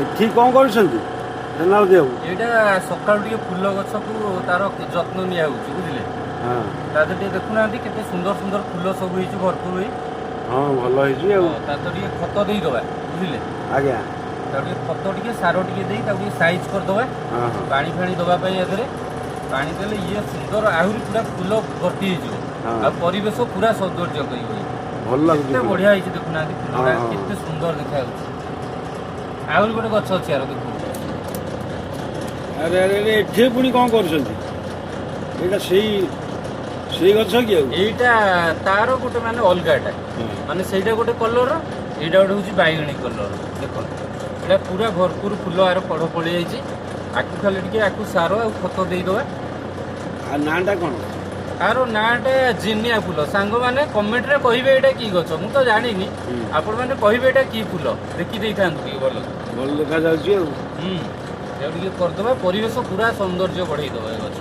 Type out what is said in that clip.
ଏଠି କ'ଣ କରୁଛନ୍ତି ଧାନ ଦେବାକୁ? ଏଇଟା ସକାଳୁ ଟିକେ ଫୁଲ ଗଛକୁ ତାର ଯତ୍ନ ନିଆହଉଛି ବୁଝିଲେ। ହଁ ତା ଦେହରେ ଟିକେ ଦେଖୁନାହାନ୍ତି କେତେ ସୁନ୍ଦର ସୁନ୍ଦର ଫୁଲ ସବୁ ହେଇଛି ଭରପୁର ହେଇ। ହଁ ଭଲ ହେଇଛି ଆଉ। ତା ଦେହରେ ଟିକେ ଖତ ଦେଇଦବା ବୁଝିଲେ। ଆଜ୍ଞା ତାକୁ ଟିକେ ଖତ ଟିକେ ସାର ଟିକେ ଦେଇ ତାକୁ ଟିକେ ସାଇଜ୍ କରିଦବା। ହଁ ହଁ ପାଣି ଫାଣି ଦେବା ପାଇଁ ଏଥିରେ ପାଣି ଦେଲେ ଇଏ ସୁନ୍ଦର ଆହୁରି ପୁରା ଫୁଲ ଭର୍ତ୍ତି ହେଇଯିବ। ହଁ। ଆଉ ପରିବେଶ ପୁରା ସୌନ୍ଦର୍ଯ୍ୟ କରିବ। ଭଲ ଲାଗୁଛି କେତେ ଫୁଲ। ବଢିଆ ହେଇଛି ଦେଖୁନାହାନ୍ତି ଫୁଲଟା ହଁ, ହଁ। କେତେ ସୁନ୍ଦର ଦେଖାଯାଉଛି। ଆହୁରି ଗୋଟେ ଗଛ ଅଛି ଆର ଦେଖୁ। ଆରେ ଆରେ ଆରେ ଏଠି ପୁଣି କ'ଣ କରୁଛନ୍ତି? ଏଇଟା ସେଇ ଗଛ କି ଆଉ? এইটা তার গোটে মানে অলগাটা ହଁ মানে সেইটা গোটে কলর এইটা গোটে হচ্ছে বাইগণী কলর দেখুন এটা পুরা ভরপুর ফুল আর ফড় পড়ি যাইছি আকু খালি টিকে আকু সার আর খত ଦେଇଦବା। ଆଉ ନାଁଟା କ'ଣ? ତାର ନାଁଟା ଜିନିଆ ଫୁଲ। ସାଙ୍ଗମାନେ କମେଣ୍ଟରେ କହିବେ ଏଇଟା କି ଗଛ, ମୁଁ ତ ଜାଣିନି। ଆପଣମାନେ କହିବେ ଏଇଟା କି ଫୁଲ ଦେଖି ଦେଇଥାନ୍ତୁ ଟିକେ ଭଲ। ଭଲ ଦେଖାଯାଉଛି ଆଉ। ଏଇଟା ଟିକେ କରିଦେବା ପରିବେଶ ପୁରା ସୌନ୍ଦର୍ଯ୍ୟ ବଢ଼େଇଦେବା ଏ ଗଛ।